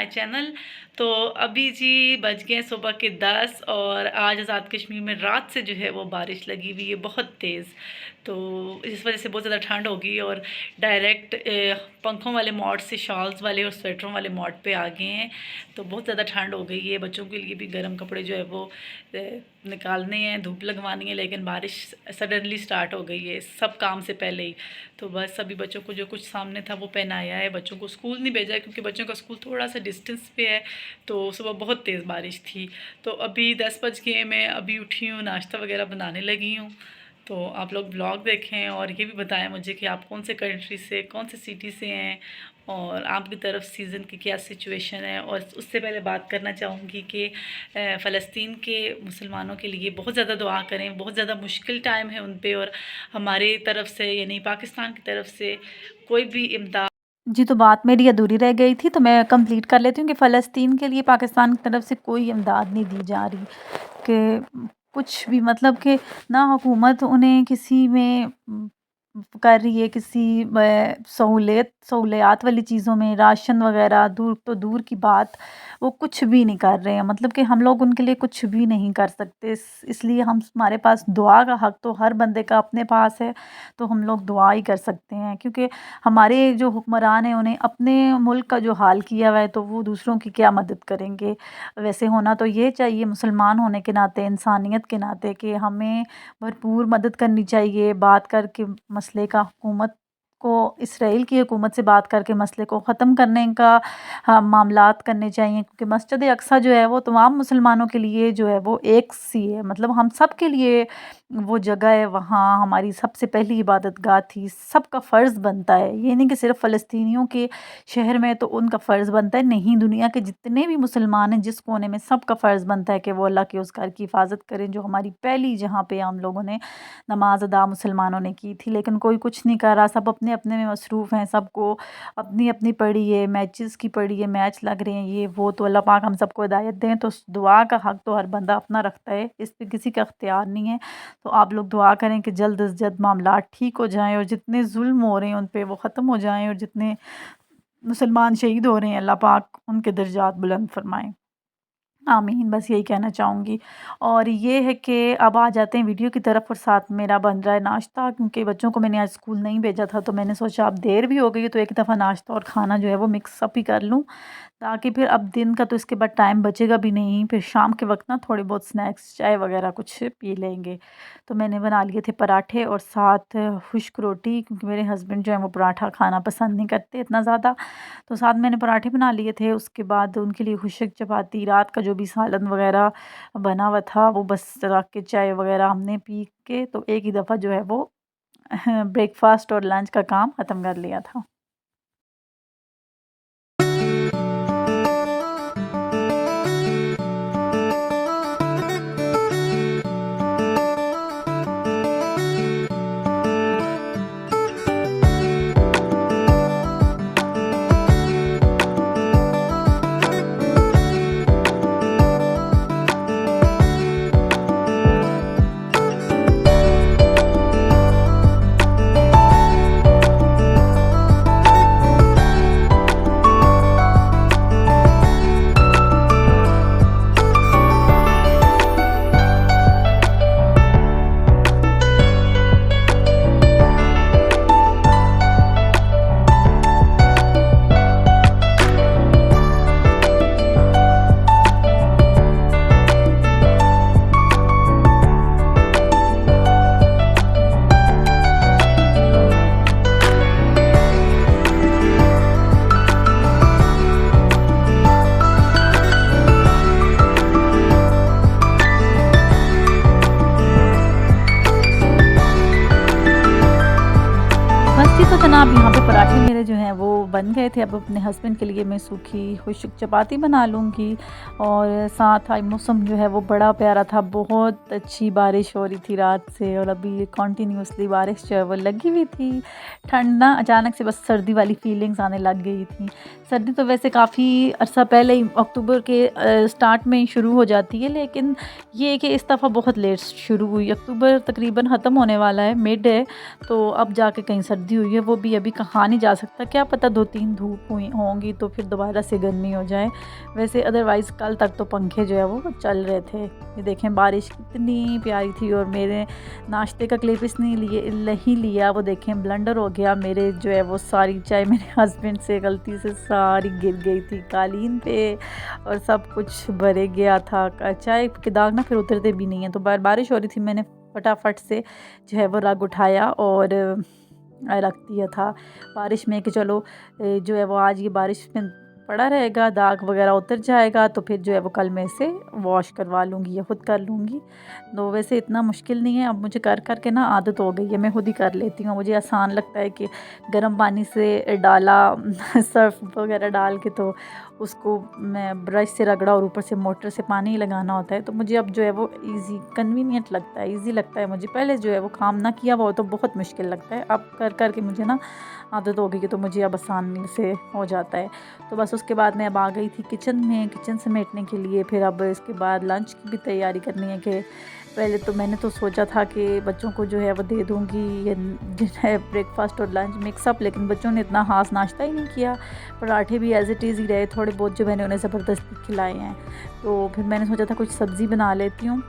Channel. तो अभी जी बज गए सुबह के 10 और आज आज़ाद कश्मीर में रात से जो है वो बारिश लगी हुई है बहुत तेज़। तो इस वजह से बहुत ज़्यादा ठंड होगी और डायरेक्ट पंखों वाले मोड से शॉल्स वाले और स्वेटरों वाले मोड पे आ गए हैं। तो बहुत ज़्यादा ठंड हो गई है। बच्चों के लिए भी गर्म कपड़े जो है वो निकालने हैं, धूप लगवानी है, लेकिन बारिश सडनली स्टार्ट हो गई है सब काम से पहले ही। तो बस सभी बच्चों को जो कुछ सामने था वो पहनाया है। बच्चों को स्कूल नहीं भेजा है क्योंकि बच्चों का स्कूल थोड़ा सा डिस्टेंस पे है। तो सुबह बहुत तेज़ बारिश थी। तो अभी 10 बज गए, मैं अभी उठी हूँ, नाश्ता वगैरह बनाने लगी हूँ। तो आप लोग ब्लॉग देखें और ये भी बताएं मुझे कि आप कौन से कंट्री से, कौन से सिटी से हैं और आपकी तरफ सीज़न की क्या सिचुएशन है। और उससे पहले बात करना चाहूँगी कि फ़लस्तीन के मुसलमानों के लिए बहुत ज़्यादा दुआ करें। बहुत ज़्यादा मुश्किल टाइम है उन पे और हमारी तरफ से यानी पाकिस्तान की तरफ से कोई भी इमदाद। जी, तो बात मेरी अधूरी रह गई थी, तो मैं कंप्लीट कर लेती हूँ कि फ़लस्तीन के लिए पाकिस्तान की तरफ से कोई इमदाद नहीं दी जा रही, कि कुछ भी मतलब कि ना हुकूमत उन्हें किसी में कर रही है, किसी सहूलियत वाली चीज़ों में, राशन वग़ैरह दूर तो दूर की बात, वो कुछ भी नहीं कर रहे हैं। मतलब कि हम लोग उनके लिए कुछ भी नहीं कर सकते। इसलिए हमारे पास दुआ का हक़ तो हर बंदे का अपने पास है, तो हम लोग दुआ ही कर सकते हैं। क्योंकि हमारे जो हुक्मरान हैं उन्हें अपने मुल्क का जो हाल किया हुआ है, तो वो दूसरों की क्या मदद करेंगे। वैसे होना तो ये चाहिए मुसलमान होने के नाते, इंसानियत के नाते, कि हमें भरपूर मदद करनी चाहिए, बात करके मसले का हुकूमत को, इसराइल की हुकूमत से बात करके मसले को ख़त्म करने का मामलात करने चाहिए। क्योंकि मस्जिद अक्सा जो है वो तमाम मुसलमानों के लिए जो है वो एक सी है, मतलब हम सब के लिए वो जगह है, वहाँ हमारी सबसे पहली इबादतगाह थी। सबका फ़र्ज़ बनता है, ये नहीं कि सिर्फ़ फ़लस्तीनियों के शहर में तो उनका फ़र्ज़ बनता है, नहीं, दुनिया के जितने भी मुसलमान हैं जिस कोने में, सबका फ़र्ज़ बनता है कि वो अल्लाह के उस घर की हिफाज़त करें जो हमारी पहली, जहाँ पे हम लोगों ने नमाज़ अदा मुसलमानों ने की थी। लेकिन कोई कुछ नहीं कर रहा, सब अपने-अपने में मसरूफ़ हैं, सबको अपनी-अपनी पड़ी है, मैचेज़ की पड़ी है, मैच लग रहे हैं, ये वो। तो अल्लाह पाक हम सबको हिदायत दें। तो दुआ का हक़ तो हर बंदा अपना रखता है, इस पे किसी का इख्तियार नहीं है। तो आप लोग दुआ करें कि जल्द से जल्द मामलात ठीक हो जाएँ और जितने ज़ुल्म हो रहे हैं उन पे वो ख़त्म हो जाएँ और जितने मुसलमान शहीद हो रहे हैं अल्लाह पाक उनके दर्जात बुलंद फ़रमाएँ। आमीन, बस यही कहना चाहूँगी। और ये है कि अब आ जाते हैं वीडियो की तरफ और साथ मेरा बन रहा है नाश्ता, क्योंकि बच्चों को मैंने आज स्कूल नहीं भेजा था, तो मैंने सोचा अब देर भी हो गई है तो एक दफ़ा नाश्ता और खाना जो है वो मिक्स अप ही कर लूँ, ताकि फिर अब दिन का तो इसके बाद टाइम बचेगा भी नहीं। फिर शाम के वक़्त ना थोड़े बहुत स्नैक्स, चाय वग़ैरह कुछ पी लेंगे। तो मैंने बना लिए थे पराठे और साथ खुश्क रोटी, क्योंकि मेरे हस्बैंड जो हैं वो पराठा खाना पसंद नहीं करते इतना ज़्यादा। तो साथ मैंने पराठे बना लिए थे, उसके बाद उनके लिए खुशक चपाती, रात का जो भी सालन वग़ैरह बना हुआ था वो बस रख के चाय वग़ैरह हमने पी के तो एक ही दफ़ा जो है वो ब्रेकफ़ास्ट और लंच का काम ख़त्म कर लिया था। बस जी, तो जनाब यहाँ पे पराठे मेरे जो हैं वो बन गए थे। अब अपने हस्बैंड के लिए मैं सूखी खुशक चपाती बना लूँगी और साथ आज मौसम जो है वो बड़ा प्यारा था। बहुत अच्छी बारिश हो रही थी रात से और अभी कंटिन्यूअसली बारिश जो है वो लगी हुई थी। ठंड ना अचानक से बस सर्दी वाली फीलिंग्स आने लग गई थी। सर्दी तो वैसे काफ़ी अरसा पहले ही अक्टूबर के स्टार्ट में ही शुरू हो जाती है, लेकिन ये है कि इस दफ़ा बहुत लेट शुरू हुई। अक्टूबर तकरीबन ख़त्म होने वाला है, मिड है, तो अब जाके कहीं सर्दी हुई है, वो भी अभी कहा नहीं जा सकता। क्या पता 2-3 धूप हुई होंगी तो फिर दोबारा से गर्मी हो जाए। वैसे अदरवाइज़ कल तक तो पंखे जो है वो चल रहे थे। ये देखें बारिश कितनी प्यारी थी और मेरे नाश्ते का क्लिप इसने नहीं लिया, वो देखें ब्लंडर हो गया। मेरे जो है वो सारी चाय मेरे हस्बैंड से गलती से सारी गिर गई थी कालीन पे और सब कुछ भरे गया था। चाय के दाग ना फिर उतरते भी नहीं हैं। तो बारिश हो रही थी, मैंने फटाफट से जो है वो रग उठाया और रख दिया था बारिश में कि चलो जो है वो आज ये बारिश में पड़ा रहेगा, दाग वगैरह उतर जाएगा तो फिर जो है वो कल मैं इसे वॉश करवा लूँगी या ख़ुद कर लूँगी। तो वैसे इतना मुश्किल नहीं है, अब मुझे कर कर के ना आदत हो गई है, मैं खुद ही कर लेती हूँ। मुझे आसान लगता है कि गर्म पानी से डाला सर्फ वगैरह डाल के तो उसको मैं ब्रश से रगड़ा और ऊपर से मोटर से पानी लगाना होता है। तो मुझे अब जो है वो ईज़ी कन्वीनियंट लगता है, ईज़ी लगता है मुझे। पहले जो है वो काम ना किया वो तो बहुत मुश्किल लगता है, अब कर कर के मुझे ना आदत हो गई कि तो मुझे अब आसानी से हो जाता है। तो बस उसके बाद मैं अब आ गई थी किचन में, किचन समेटने के लिए। फिर अब इसके बाद लंच की भी तैयारी करनी है कि पहले तो मैंने तो सोचा था कि बच्चों को जो है वो दे दूँगी ये ब्रेकफास्ट और लंच मिक्सअप, लेकिन बच्चों ने इतना ख़ास नाश्ता ही नहीं किया। पराठे भी एज़ इट इज़ ही रहे, थोड़े बहुत जो मैंने उन्हें ज़बरदस्ती खिलाए हैं। तो फिर मैंने सोचा था कुछ सब्ज़ी बना लेती हूँ।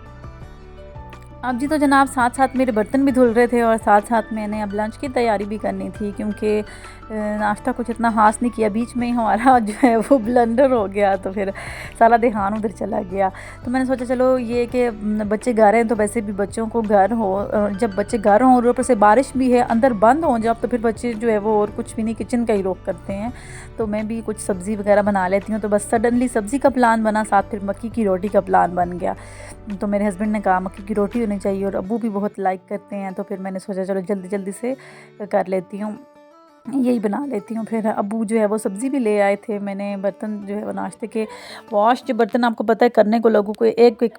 अब जी तो जनाब साथ साथ मेरे बर्तन भी धुल रहे थे और साथ साथ मैंने अब लंच की तैयारी भी करनी थी, क्योंकि नाश्ता कुछ इतना ख़ास नहीं किया। बीच में ही हमारा जो है वो ब्लंडर हो गया तो फिर सारा ध्यान उधर चला गया। तो मैंने सोचा चलो ये कि बच्चे घर हैं तो वैसे भी बच्चों को घर हो, जब बच्चे घर हों और ऊपर से बारिश भी है, अंदर बंद हो जब, तो फिर बच्चे जो है वो और कुछ भी नहीं, किचन का ही रोक करते हैं। तो मैं भी कुछ सब्ज़ी वगैरह बना लेती हूँ। तो बस सडनली सब्ज़ी का प्लान बना, साथ फिर मक्की की रोटी का प्लान बन गया। तो मेरे हस्बैंड ने कहा मक्की की रोटी होनी चाहिए और अब्बू भी बहुत लाइक करते हैं। तो फिर मैंने सोचा चलो जल्दी जल्दी से कर लेती हूँ, यही बना लेती हूँ। फिर अब्बू जो है वो सब्ज़ी भी ले आए थे। मैंने बर्तन जो है वो नाश्ते के वॉश, जो बर्तन आपको पता है करने को लोगों को एक एक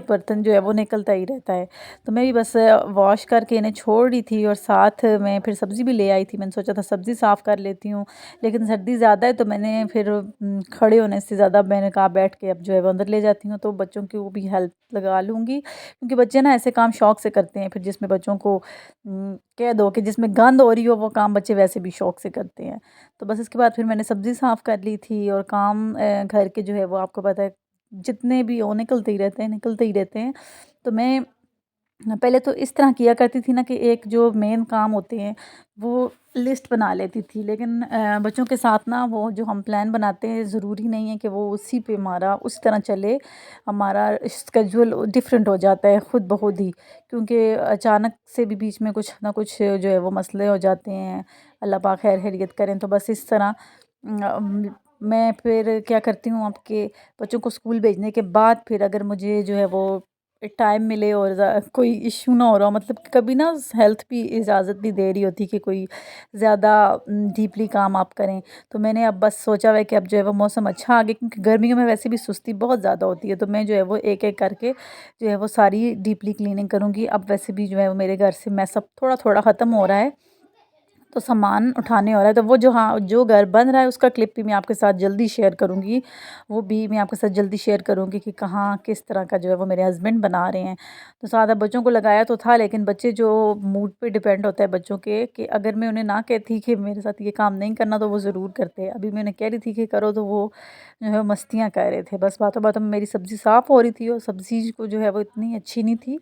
बर्तन जो है वो निकलता ही रहता है। तो मैं भी बस वॉश करके इन्हें छोड़ रही थी और साथ मैं फिर सब्ज़ी भी ले आई थी। मैंने सोचा था सब्ज़ी साफ़ कर लेती हूँ, लेकिन सर्दी ज़्यादा है तो मैंने फिर खड़े होने से ज़्यादा मैंने कहा बैठ के अब जो है वो अंदर ले जाती हूँ। तो बच्चों की वो भी हेल्प लगा लूँगी, क्योंकि बच्चे ना ऐसे काम शौक़ से करते हैं। फिर जिसमें बच्चों को कह दो कि जिसमें गंद हो रही हो वो काम बच्चे वैसे भी शौक़ से करते हैं। तो बस इसके बाद फिर मैंने सब्ज़ी साफ़ कर ली थी और काम घर के जो है वो आपको पता है जितने भी हो निकलते ही रहते हैं। तो मैं पहले तो इस तरह किया करती थी ना कि एक जो मेन काम होते हैं वो लिस्ट बना लेती थी, लेकिन बच्चों के साथ ना वो जो हम प्लान बनाते हैं ज़रूरी नहीं है कि वो उसी पे हमारा उस तरह चले। हमारा स्केड्यूल डिफरेंट हो जाता है ख़ुद ब खुद ही, क्योंकि अचानक से भी बीच में कुछ ना कुछ जो है वो मसले हो जाते हैं। अल्लाह पाक खैर खैरियत करें। तो बस इस तरह मैं फिर क्या करती हूँ, आपके बच्चों को स्कूल भेजने के बाद फिर अगर मुझे जो है वो टाइम मिले और कोई इशू ना हो रहा हो, मतलब कभी ना हेल्थ भी इजाज़त नहीं दे रही होती कि कोई ज़्यादा डीपली काम आप करें, तो मैंने अब बस सोचा हुआ है कि अब जो है वो मौसम अच्छा आ गया, क्योंकि गर्मियों में वैसे भी सुस्ती बहुत ज़्यादा होती है। तो मैं जो है वो एक एक करके जो है वो सारी डीपली क्लीनिंग करूँगी। अब वैसे भी जो है वो मेरे घर से मैं सब थोड़ा थोड़ा ख़त्म हो रहा है, तो सामान उठाने हो रहा है। तो वो जो घर बन रहा है उसका क्लिप भी मैं आपके साथ जल्दी शेयर करूँगी। वो भी मैं आपके साथ जल्दी शेयर करूँगी कि कहाँ किस तरह का जो है वो मेरे हस्बैंड बना रहे हैं। तो सादा बच्चों को लगाया तो था, लेकिन बच्चे जो मूड पे डिपेंड होता है बच्चों के, कि अगर मैं उन्हें ना कहती कि मेरे साथ ये काम नहीं करना तो वो ज़रूर करते हैं। अभी मैं उन्हें कह रही थी कि करो तो वो जो है मस्तियाँ कर रहे थे। बस बातों बातों में मेरी सब्ज़ी साफ़ हो रही थी और सब्ज़ी को जो है वो इतनी अच्छी नहीं थी,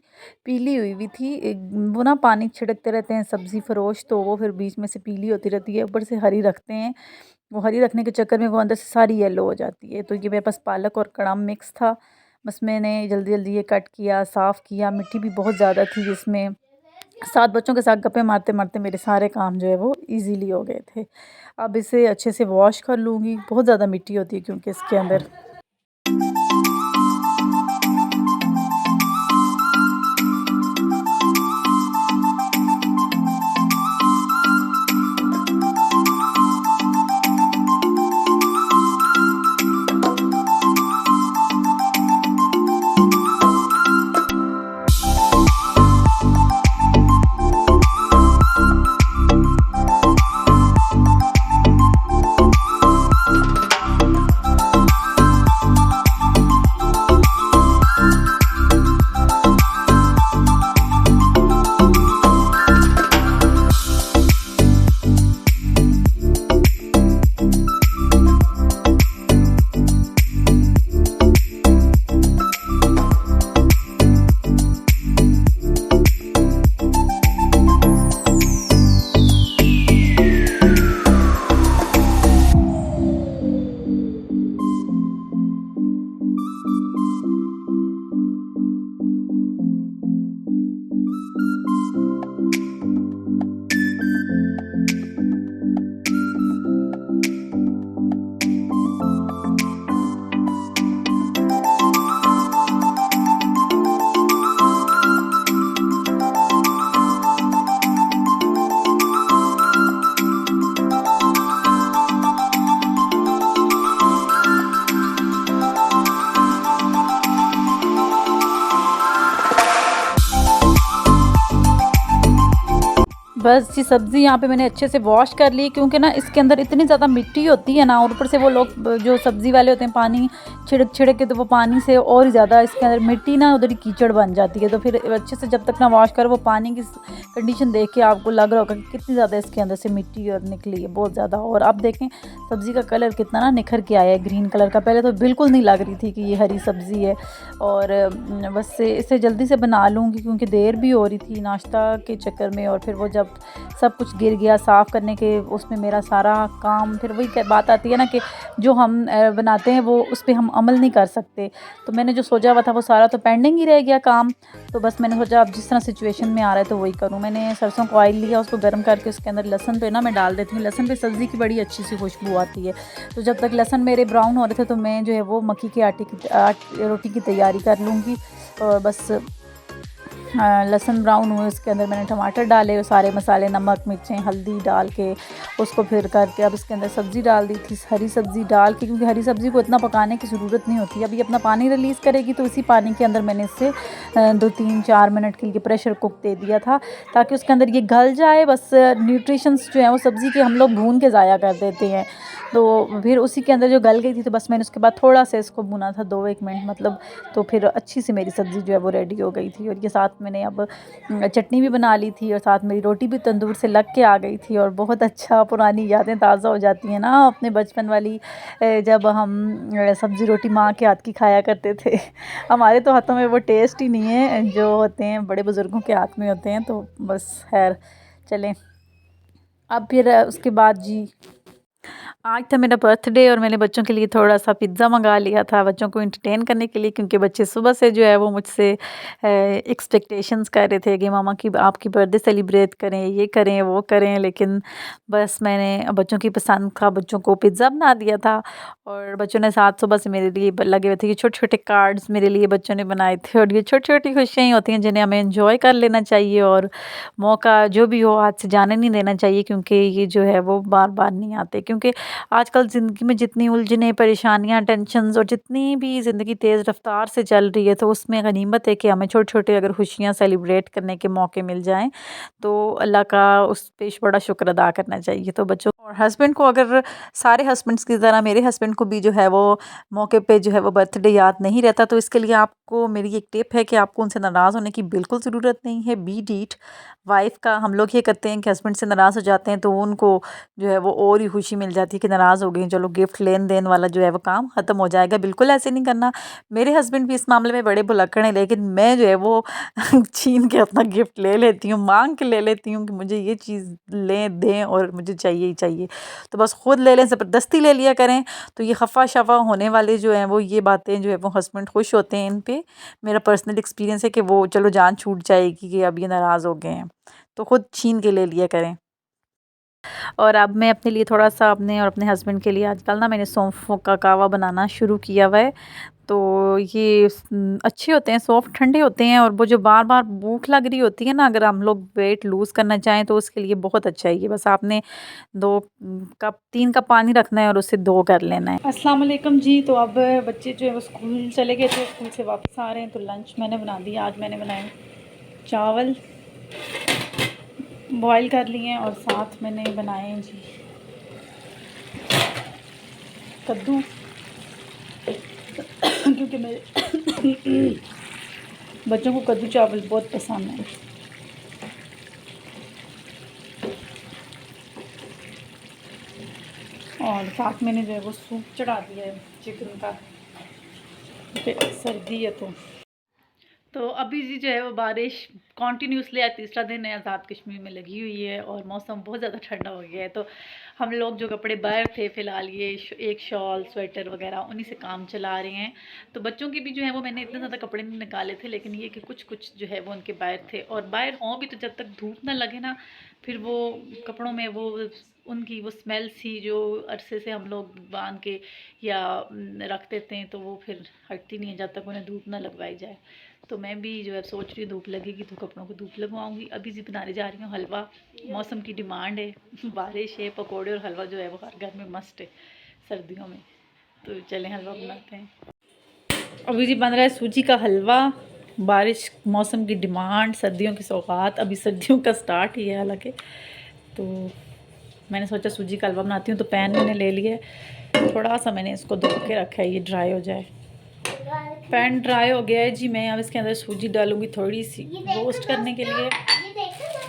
पीली हुई थी। वो ना पानी छिड़कते रहते हैं सब्ज़ी फरोश, तो वो फिर बीच में से पीली होती रहती है, ऊपर से हरी रखते हैं। वो हरी रखने के चक्कर में वो अंदर से सारी येलो हो जाती है। तो ये मेरे पास पालक और कड़म मिक्स था, बस मैंने जल्दी जल्दी ये कट किया, साफ़ किया। मिट्टी भी बहुत ज़्यादा थी इसमें। साथ बच्चों के साथ गप्पे मारते मारते मेरे सारे काम जो है वो ईज़िली हो गए थे। अब इसे अच्छे से वॉश कर लूँगी, बहुत ज़्यादा मिट्टी होती है क्योंकि इसके अंदर। बस जी सब्ज़ी यहाँ पे मैंने अच्छे से वॉश कर ली, क्योंकि ना इसके अंदर इतनी ज़्यादा मिट्टी होती है ना, और ऊपर से वो लोग जो सब्ज़ी वाले होते हैं पानी छिड़क छिड़क के, तो वो पानी से और ज़्यादा इसके अंदर मिट्टी ना उधर ही कीचड़ बन जाती है। तो फिर अच्छे से जब तक ना वॉश करो, वो पानी की कंडीशन देख के आपको लग रहा होगा कि कितनी ज़्यादा इसके अंदर से मिट्टी और निकली है, बहुत ज़्यादा। और अब देखें सब्ज़ी का कलर कितना ना निखर के आया है, ग्रीन कलर का। पहले तो बिल्कुल नहीं लग रही थी कि ये हरी सब्ज़ी है। और बस इसे जल्दी से बना लूँगी, क्योंकि देर भी हो रही थी नाश्ता के चक्कर में। और फिर वो जब सब कुछ गिर गया साफ़ करने के, उसमें मेरा सारा काम, फिर वही बात आती है ना कि जो हम बनाते हैं वो उस पे हम अमल नहीं कर सकते। तो मैंने जो सोचा हुआ था वो सारा तो पेंडिंग ही रह गया काम। तो बस मैंने सोचा अब जिस तरह सिचुएशन में आ रहा है तो वही करूँ। मैंने सरसों को ऑयल लिया, उसको गर्म करके उसके अंदर लहसुन पे ना मैं डाल देती हूँ। लहसुन पे सब्ज़ी की बड़ी अच्छी सी खुशबू आती है। तो जब तक लहसुन मेरे ब्राउन हो रहे थे, तो मैं जो है वो मक्की के आटे की रोटी की तैयारी कर लूँगी। और बस लहसुन ब्राउन हुए, उसके अंदर मैंने टमाटर डाले, सारे मसाले नमक मिर्चें हल्दी डाल के उसको फिर करके अब इसके अंदर सब्ज़ी डाल दी थी, हरी सब्ज़ी डाल के, क्योंकि हरी सब्ज़ी को इतना पकाने की ज़रूरत नहीं होती। अभी अपना पानी रिलीज़ करेगी, तो उसी पानी के अंदर मैंने इससे 2-3-4 मिनट के लिए प्रेशर कुक दे दिया था, ताकि उसके अंदर ये गल जाए। बस न्यूट्रिशंस जो हैं वो सब्ज़ी के हम लोग भून के ज़ाया कर देते हैं। तो फिर उसी के अंदर जो गल गई थी, तो बस मैंने उसके बाद थोड़ा सा इसको भुना था 2-1 मिनट मतलब। तो फिर अच्छी सी मेरी सब्ज़ी जो है वो रेडी हो गई थी। और ये साथ मैंने अब चटनी भी बना ली थी, और साथ मेरी रोटी भी तंदूर से लग के आ गई थी। और बहुत अच्छा, पुरानी यादें ताज़ा हो जाती हैं ना अपने बचपन वाली, जब हम सब्ज़ी रोटी माँ के हाथ की खाया करते थे। हमारे तो हाथों में वो टेस्ट ही नहीं है जो होते हैं बड़े बुज़ुर्गों के हाथ में होते हैं। तो बस खैर चलें। अब फिर उसके बाद जी, आज था मेरा बर्थडे, और मैंने बच्चों के लिए थोड़ा-सा पिज़्ज़ा मँगा लिया था, बच्चों को एंटरटेन करने के लिए, क्योंकि बच्चे सुबह से जो है वो मुझसे एक्सपेक्टेशंस कर रहे थे कि मामा की आपकी बर्थडे सेलिब्रेट करें, ये करें, वो करें। लेकिन बस मैंने बच्चों की पसंद का बच्चों को पिज़्ज़ा बना दिया था। और बच्चों ने साथ सुबह से मेरे लिए लगे हुए थे कि छोटे-छोटे कार्ड्स मेरे लिए बच्चों ने बनाए थे। और ये छोटी-छोटी खुशियाँ ही होती हैं जिन्हें हमें एन्जॉय कर लेना चाहिए, और मौका जो भी हो हाथ से जाने नहीं देना चाहिए, क्योंकि ये जो है वो बार-बार नहीं आते। क्योंकि आजकल ज़िंदगी में जितनी उलझनें, परेशानियाँ, टेंशन्स और जितनी भी ज़िंदगी तेज़ रफ़्तार से चल रही है, तो उसमें गनीमत है कि हमें छोटे-छोटे अगर खुशियाँ सेलिब्रेट करने के मौके मिल जाएँ, तो अल्लाह का उस पे बड़ा शुक्र अदा करना चाहिए। तो बच्चों और हस्बैंड को, अगर सारे हस्बैंड्स की तरह मेरे हस्बैंड को भी जो है वो मौके पे जो है वो बर्थडे याद नहीं रहता, तो इसके लिए आपको मेरी एक टिप है कि आपको उनसे नाराज़ होने की बिल्कुल ज़रूरत नहीं है। बी डीट वाइफ़ का हम लोग ये करते हैं कि हस्बैंड से नाराज़ हो जाते हैं, तो उनको जो है वो और ही खुशी मिल जाती है कि नाराज़ हो गई, चलो गिफ्ट लेन-देन वाला जो है वो काम ख़त्म हो जाएगा। बिल्कुल ऐसे नहीं करना। मेरे हस्बैंड भी इस मामले में बड़े भुलक्कड़ हैं, लेकिन मैं जो है वो छीन के अपना गिफ्ट ले लेती हूँ, माँग के ले लेती हूँ कि मुझे ये चीज़ लें, दें और मुझे चाहिए ही चाहिए। तो बस खुद ले लें, ज़बरदस्ती ले लिया करें। तो ये खफ़ा-शफ़ा होने वाले जो हैं वो ये बातें जो है वो हस्बैंड खुश होते हैं इन पे। मेरा पर्सनल एक्सपीरियंस है कि वो चलो जान छूट जाएगी कि अब ये नाराज़ हो गए हैं, तो खुद छीन के ले लिया करें। और अब मैं अपने लिए थोड़ा-सा, अपने और अपने हस्बैंड के लिए आजकल ना मैंने सौंफ का कहवा बनाना शुरू किया हुआ है। तो ये अच्छे होते हैं, सॉफ्ट ठंडे होते हैं, और वो जो बार-बार भूख लग रही होती है ना, अगर हम लोग वेट लूज़ करना चाहें तो उसके लिए बहुत अच्छा है ये। बस आपने 2 कप 3 कप पानी रखना है और उससे 2 कर लेना है। अस्सलाम वालेकुम जी। तो अब बच्चे जो है वो स्कूल चले गए थे, स्कूल से वापस आ रहे हैं, तो लंच मैंने बना दिया। आज मैंने बनाए चावल बॉयल कर लिए हैं, और साथ मैंने बनाए हैं जी कद्दू, क्योंकि मेरे बच्चों को कद्दू चावल बहुत पसंद है। और साथ मैंने जो है वो सूप चढ़ा दिया है चिकन का, क्योंकि सर्दी है तो अभी जी जो है वो बारिश कॉन्टीन्यूसली आज तीसरा दिन है आज़ाद कश्मीर में लगी हुई है, और मौसम बहुत ज़्यादा ठंडा हो गया है। तो हम लोग जो कपड़े बाहर थे फ़िलहाल ये एक शॉल स्वेटर वगैरह उन्हीं से काम चला रहे हैं। तो बच्चों के भी जो है वो मैंने इतने ज़्यादा कपड़े नहीं निकाले थे, लेकिन ये कि कुछ कुछ जो है वो उनके बाहर थे। और बाहर हों भी तो जब तक धूप ना लगे ना, फिर वो कपड़ों में वो उनकी वो स्मेल सी जो अरसे से हम लोग बांध के या रख देते हैं, तो वो फिर हटती नहीं है जब तक उन्हें धूप ना लगवाई जाए। तो मैं भी जो है सोच रही हूँ धूप लगेगी तो कपड़ों को धूप लगवाऊंगी। अभी जी बनाने जा रही हूँ हलवा, मौसम की डिमांड है, बारिश है, पकोड़े और हलवा जो है वो हर घर में मस्ट है सर्दियों में। तो चलें हलवा बनाते हैं। अभी जी बन रहा है सूजी का हलवा, बारिश मौसम की डिमांड, सर्दियों की सौगात। अभी सर्दियों का स्टार्ट ही है हालांकि। तो मैंने सोचा सूजी का हलवा बनाती हूँ, तो पैन मैंने ले लिया है, थोड़ा सा मैंने इसको धो के रखा है, ये ड्राई हो जाए। पैन ड्राई हो गया है जी। मैं अब इसके अंदर सूजी डालूंगी थोड़ी सी रोस्ट करने के लिए।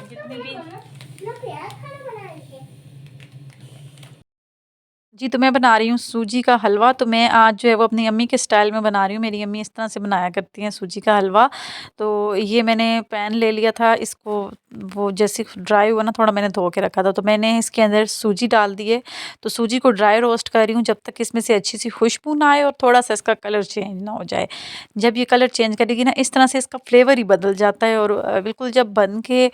जितने भी जी, तो मैं बना रही हूँ सूजी का हलवा। तो मैं आज जो है वो अपनी अम्मी के स्टाइल में बना रही हूँ। मेरी अम्मी इस तरह से बनाया करती हैं सूजी का हलवा। तो ये मैंने पैन ले लिया था, इसको वो जैसे ड्राई हुआ ना, थोड़ा मैंने धो के रखा था, तो मैंने इसके अंदर सूजी डाल दी है। तो सूजी को ड्राई रोस्ट कर रही हूँ जब तक इसमें से अच्छी सी खुशबू ना आए और थोड़ा सा इसका कलर चेंज ना हो जाए। जब ये कलर चेंज करेगी ना, इस तरह से इसका फ्लेवर ही बदल जाता है, और बिल्कुल जब बन के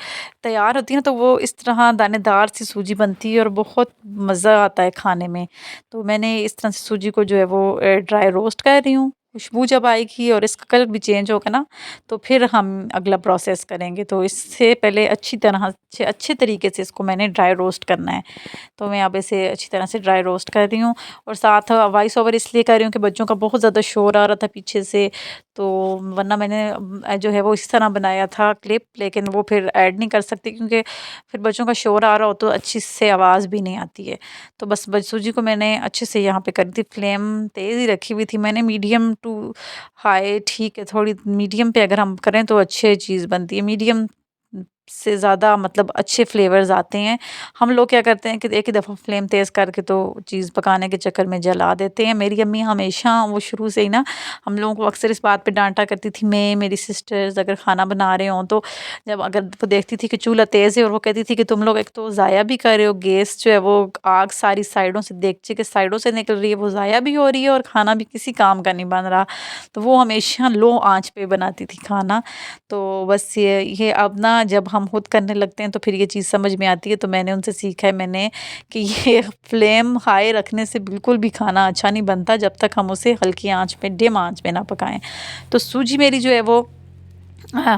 तैयार होती है ना, तो वो इस तरह दानेदार सी सूजी बनती है और बहुत मज़ा आता है खाने में। तो मैंने इस तरह से सूजी को जो है वो ड्राई रोस्ट कर रही हूँ। खुशबू जब आएगी और इसका कलर भी चेंज होगा ना, तो फिर हम अगला प्रोसेस करेंगे। तो इससे पहले अच्छी तरह से अच्छे तरीके से इसको मैंने ड्राई रोस्ट करना है। तो मैं अब इसे अच्छी तरह से ड्राई रोस्ट कर रही हूँ, और साथ वॉइस ओवर इसलिए कर रही हूँ कि बच्चों का बहुत ज़्यादा शोर आ रहा था पीछे से। तो वरना मैंने जो है वो इस तरह बनाया था क्लिप, लेकिन वो फिर ऐड नहीं कर सकती, क्योंकि फिर बच्चों का शोर आ रहा हो तो अच्छी से आवाज़ भी नहीं आती है। तो बस सूजी को मैंने अच्छे से यहाँ पे कर दी। फ्लेम तेज़ ही रखी हुई थी मैंने, मीडियम टू हाई ठीक है, थोड़ी मीडियम पे अगर हम करें तो अच्छी चीज़ बनती है। मीडियम से ज़्यादा मतलब अच्छे फ्लेवर्स आते हैं। हम लोग क्या करते हैं कि एक ही दफ़ा फ्लेम तेज़ करके तो चीज़ पकाने के चक्कर में जला देते हैं। मेरी अम्मी हमेशा वो शुरू से ही ना हम लोगों को अक्सर इस बात पे डांटा करती थी। मैं मेरी सिस्टर्स अगर खाना बना रहे हों, तो जब अगर वो देखती थी कि चूल्हा तेज़ है, और वो कहती थी कि तुम लोग एक तो ज़ाया भी कर रहे हो, गैस जो है वो आग सारी साइडों से, देगचे के साइडों से निकल रही है, वो ज़ाया भी हो रही है और खाना भी किसी काम का नहीं बन रहा। तो वो हमेशा लो आँच पे बनाती थी खाना। तो बस ये अब ना जब हम खुद करने लगते हैं तो फिर ये चीज़ समझ में आती है। तो मैंने उनसे सीखा है मैंने कि ये फ्लेम हाई रखने से बिल्कुल भी खाना अच्छा नहीं बनता जब तक हम उसे हल्की आंच पे, डिम आंच पे ना पकाएं। तो सूजी मेरी जो है वो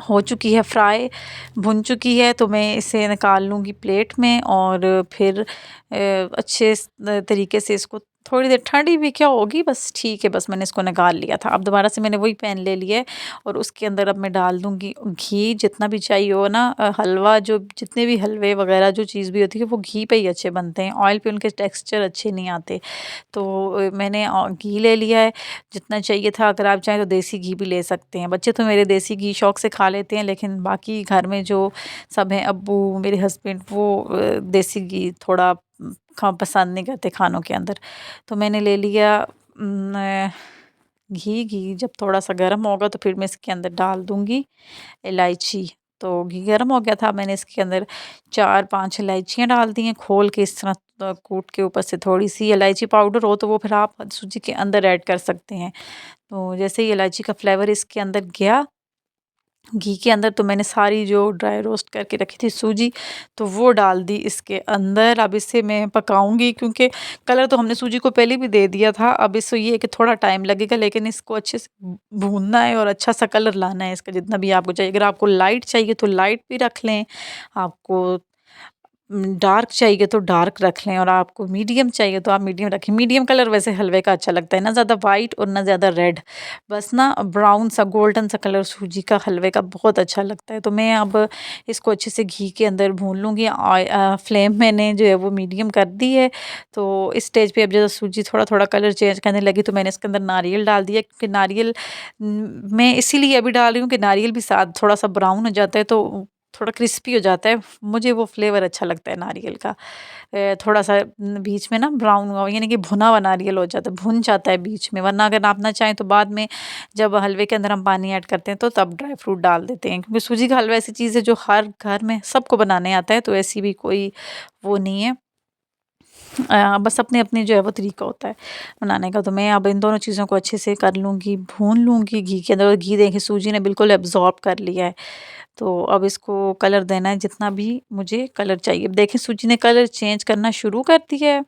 हो चुकी है फ्राई, भुन चुकी है। तो मैं इसे निकाल लूँगी प्लेट में, और फिर अच्छे तरीके से इसको थोड़ी देर ठंडी भी क्या होगी, बस ठीक है, बस मैंने इसको निकाल लिया था। अब दोबारा से मैंने वही पैन ले लिया है, और उसके अंदर अब मैं डाल दूँगी घी जितना भी चाहिए हो ना। हलवा जो जितने भी हलवे वगैरह जो चीज़ भी होती है वो घी पे ही अच्छे बनते हैं, ऑयल पे उनके टेक्सचर अच्छे नहीं आते। तो मैंने घी ले लिया है जितना चाहिए था। अगर आप चाहें तो देसी घी भी ले सकते हैं। बच्चे तो मेरे देसी घी शौक से खा लेते हैं, लेकिन बाकी घर में जो सब हैं, अब्बू, मेरे हस्बैंड, वो देसी घी थोड़ा खा पसंद नहीं करते खानों के अंदर। तो मैंने ले लिया घी जब थोड़ा सा गर्म होगा तो फिर मैं इसके अंदर डाल दूँगी इलायची। तो घी गर्म हो गया था, मैंने इसके अंदर 4-5 इलायचियाँ डाल दी हैं खोल के, इस तरह कूट के। ऊपर से थोड़ी-सी इलायची पाउडर हो तो वो फिर आप सूजी के अंदर ऐड कर सकते हैं। तो जैसे ही इलायची का फ्लेवर इसके अंदर गया घी के अंदर, तो मैंने सारी जो ड्राई रोस्ट करके रखी थी सूजी, तो वो डाल दी इसके अंदर। अब इसे मैं पकाऊंगी, क्योंकि कलर तो हमने सूजी को पहले भी दे दिया था। अब इसको ये है कि थोड़ा टाइम लगेगा, लेकिन इसको अच्छे से भूनना है और अच्छा सा कलर लाना है इसका, जितना भी आपको चाहिए। अगर आपको लाइट चाहिए तो लाइट भी रख लें, आपको डार्क चाहिए तो डार्क रख लें, और आपको मीडियम चाहिए तो आप मीडियम रखें। मीडियम कलर वैसे हलवे का अच्छा लगता है, ना ज़्यादा वाइट और ना ज़्यादा रेड, बस ना ब्राउन सा, गोल्डन सा कलर सूजी का हलवे का बहुत अच्छा लगता है। तो मैं अब इसको अच्छे से घी के अंदर भून लूँगी। फ्लेम मैंने जो है वो मीडियम कर दी है। तो इस स्टेज पे अब जब सूजी थोड़ा थोड़ा कलर चेंज करने लगी, तो मैंने इसके अंदर नारियल डाल दिया, क्योंकि नारियल मैं इसीलिए अभी डाल रही हूँ कि नारियल भी साथ थोड़ा सा ब्राउन हो जाता है तो थोड़ा क्रिस्पी हो जाता है, मुझे वो फ्लेवर अच्छा लगता है नारियल का। थोड़ा सा बीच में ना ब्राउन हुआ, यानी कि भुना हुआ नारियल हो जाता है, भुन जाता है बीच में। वरना अगर आप ना चाहें तो बाद में जब हलवे के अंदर हम पानी ऐड करते हैं तो तब ड्राई फ्रूट डाल देते हैं, क्योंकि सूजी का हलवा ऐसी चीज़ है जो हर घर में सबको बनाने आता है, तो ऐसी भी कोई वो नहीं है। बस अपने अपने जो है वो तरीका होता है बनाने का। तो मैं अब इन दोनों चीज़ों को अच्छे से कर लूँगी, भून लूँगी घी के अंदर। और घी देखिए सूजी ने बिल्कुल एब्ज़ॉर्ब कर लिया है। तो अब इसको कलर देना है जितना भी मुझे कलर चाहिए। अब देखें सूजी ने कलर चेंज करना शुरू कर दिया है।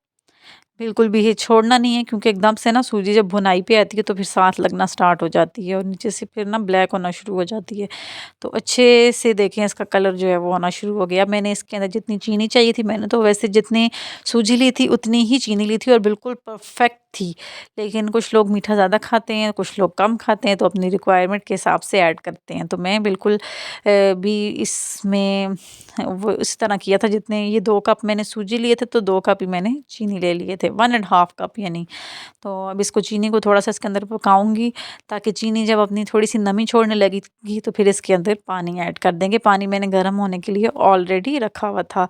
बिल्कुल भी ये छोड़ना नहीं है, क्योंकि एकदम से ना सूजी जब भुनाई पे आती है तो फिर साथ लगना स्टार्ट हो जाती है और नीचे से फिर ना ब्लैक होना शुरू हो जाती है। तो अच्छे से देखें इसका कलर जो है वो आना शुरू हो गया। मैंने इसके अंदर जितनी चीनी चाहिए थी, मैंने तो वैसे जितनी सूजी ली थी उतनी ही चीनी ली थी और बिल्कुल परफेक्ट थी। लेकिन कुछ लोग मीठा ज़्यादा खाते हैं, कुछ लोग कम खाते हैं, तो अपनी रिक्वायरमेंट के हिसाब से ऐड करते हैं। तो मैं बिल्कुल भी इसमें वो इस तरह किया था, जितने ये 2 कप मैंने सूजी लिए थे तो 2 कप ही मैंने चीनी ले लिए थे, 1 एंड हाफ कप यानी। तो अब इसको चीनी को थोड़ा-सा इसके अंदर पकाऊँगी, ताकि चीनी जब अपनी थोड़ी-सी नमी छोड़ने लगेगी तो फिर इसके अंदर पानी ऐड कर देंगे। पानी मैंने गर्म होने के लिए ऑलरेडी रखा हुआ था।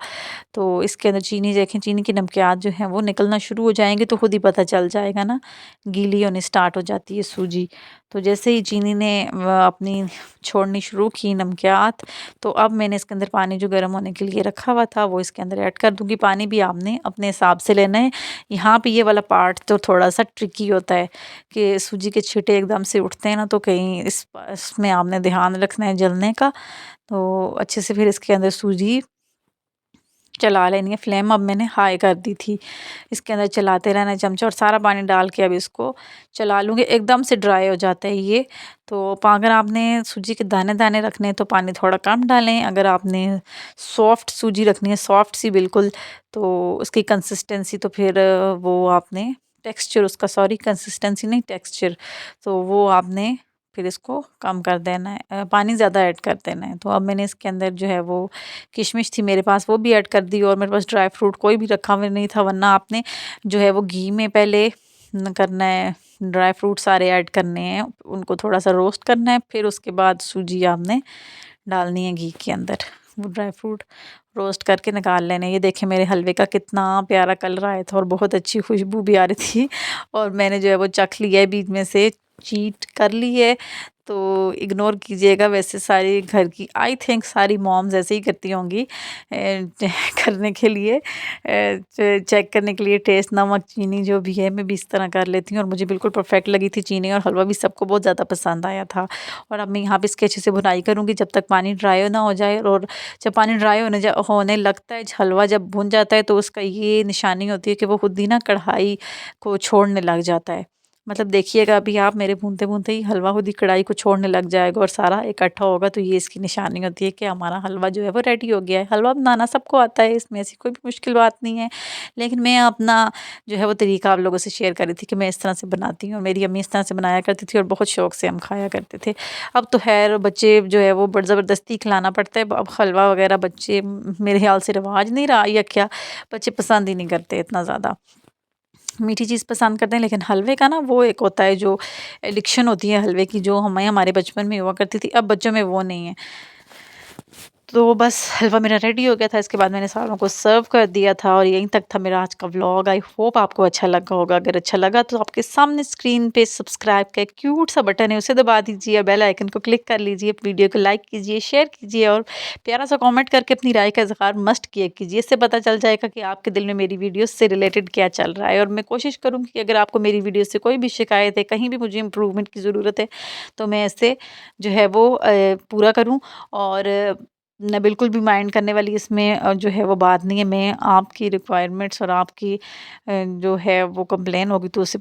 तो इसके अंदर चीनी देखें, चीनी की नमकियात जो हैं वो निकलना शुरू हो जाएँगे तो खुद ही पता चल जाएगा ना, गीली होनी स्टार्ट हो जाती है सूजी। तो जैसे ही चीनी ने अपनी छोड़नी शुरू की नमकियात, तो अब मैंने इसके अंदर पानी जो गर्म होने के लिए रखा हुआ था वो इसके अंदर ऐड कर दूँगी। पानी भी आपने अपने हिसाब से लेना है। यहाँ पे ये वाला पार्ट तो थोड़ा-सा ट्रिकी होता है कि सूजी के छींटे एकदम से उठते हैं ना, तो कहीं इसमें आपने ध्यान रखना है जलने का। तो अच्छे से फिर इसके अंदर सूजी चला लेनी है। फ्लेम अब मैंने हाई कर दी थी। इसके अंदर चलाते रहना है चमचा, और सारा पानी डाल के अब इसको चला लूँगी। एकदम से ड्राई हो जाता है ये। तो अगर आपने सूजी के दाने-दाने रखने हैं तो पानी थोड़ा कम डालें। अगर आपने सॉफ्ट सूजी रखनी है, सॉफ्ट सी बिल्कुल, तो उसकी कंसिस्टेंसी तो फिर वो आपने टेक्सचर उसका, सॉरी कंसिस्टेंसी नहीं टेक्सचर, तो वो आपने फिर इसको कम कर देना है, पानी ज़्यादा ऐड कर देना है। तो अब मैंने इसके अंदर जो है वो किशमिश थी मेरे पास, वो भी ऐड कर दी, और मेरे पास ड्राई फ्रूट कोई भी रखा हुआ नहीं था, वरना आपने जो है वो घी में पहले करना है, ड्राई फ्रूट सारे ऐड करने हैं, उनको थोड़ा सा रोस्ट करना है, फिर उसके बाद सूजी आपने डालनी है घी के अंदर। वो ड्राई फ्रूट रोस्ट करके निकाल लेने। ये देखें मेरे हलवे का कितना प्यारा कलर आया था और बहुत अच्छी खुशबू भी आ रही थी, और मैंने जो है वो चख लिया है, बीच में से चीट कर ली है, तो इग्नोर कीजिएगा। वैसे सारी घर की, आई थिंक सारी मॉम्स ऐसे ही करती होंगी, करने के लिए, चेक करने के लिए टेस्ट, नमक चीनी जो भी है, मैं भी इस तरह कर लेती हूँ, और मुझे बिल्कुल परफेक्ट लगी थी चीनी, और हलवा भी सबको बहुत ज़्यादा पसंद आया था। और अब मैं यहाँ पे इसकी अच्छे से भुनाई करूँगी जब तक पानी ड्राई ना हो जाए। और जब पानी ड्राई होने लगता है, हलवा जब भुन जाता है, तो उसका ये निशानी होती है कि वो खुद ही ना कढ़ाई को छोड़ने लग जाता है। मतलब देखिएगा अभी आप, मेरे भूनते-भूनते ही हलवा खुद ही कढ़ाई को छोड़ने लग जाएगा और सारा इकट्ठा होगा, तो ये इसकी निशानी होती है कि हमारा हलवा जो है वो रेडी हो गया है। हलवा बनाना सबको आता है, इसमें ऐसी कोई भी मुश्किल बात नहीं है। लेकिन मैं अपना जो है वो तरीका आप लोगों से शेयर कर रही थी कि मैं इस तरह से बनाती हूँ, और मेरी अम्मी इस तरह से बनाया करती थी और बहुत शौक से हम खाया करते थे। अब तो खैर बच्चे जो है वो बड़ ज़बरदस्ती खिलाना पड़ता है। अब हलवा वगैरह बच्चे, मेरे ख्याल से रिवाज नहीं रहा या क्या, बच्चे पसंद ही नहीं करते इतना ज़्यादा। मीठी चीज़ पसंद करते हैं, लेकिन हलवे का ना वो एक होता है जो एडिक्शन होती है हलवे की, जो हमें हमारे बचपन में हुआ करती थी, अब बच्चों में वो नहीं है। तो बस हलवा मेरा रेडी हो गया था। इसके बाद मैंने सारों को सर्व कर दिया था, और यहीं तक था मेरा आज का व्लॉग। आई होप आपको अच्छा लगा होगा। अगर अच्छा लगा तो आपके सामने स्क्रीन पे सब्सक्राइब का एक क्यूट सा बटन है, उसे दबा दीजिए, बेल आइकन को क्लिक कर लीजिए, वीडियो को लाइक कीजिए, शेयर कीजिए, और प्यारा सा कमेंट करके अपनी राय का इज़हार मस्ट किया कीजिए। इससे पता चल जाएगा कि आपके दिल में मेरी वीडियो से रिलेटेड क्या चल रहा है। और मैं कोशिश करूँगी कि अगर आपको मेरी वीडियो से कोई भी शिकायत है, कहीं भी मुझे इम्प्रूवमेंट की ज़रूरत है, तो मैं इसे जो है वो पूरा करूँ। और मैं बिल्कुल भी माइंड करने वाली इसमें जो है वो बात नहीं है। मैं आपकी रिक्वायरमेंट्स और आपकी जो है वो कंप्लेन होगी तो उसे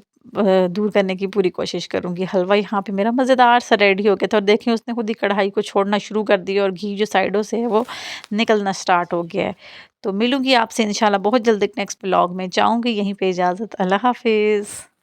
दूर करने की पूरी कोशिश करूँगी। हलवा यहाँ पे मेरा मज़ेदार सा रेडी हो गया था, और देखिए उसने खुद ही कढ़ाई को छोड़ना शुरू कर दिया, और घी जो साइडों से है वो निकलना स्टार्ट हो गया है। तो मिलूँगी आपसे इंशाल्लाह बहुत जल्द एक नेक्स्ट व्लॉग में। चाहूँगी यहीं पे इजाज़त। अल्लाह हाफ़िज़।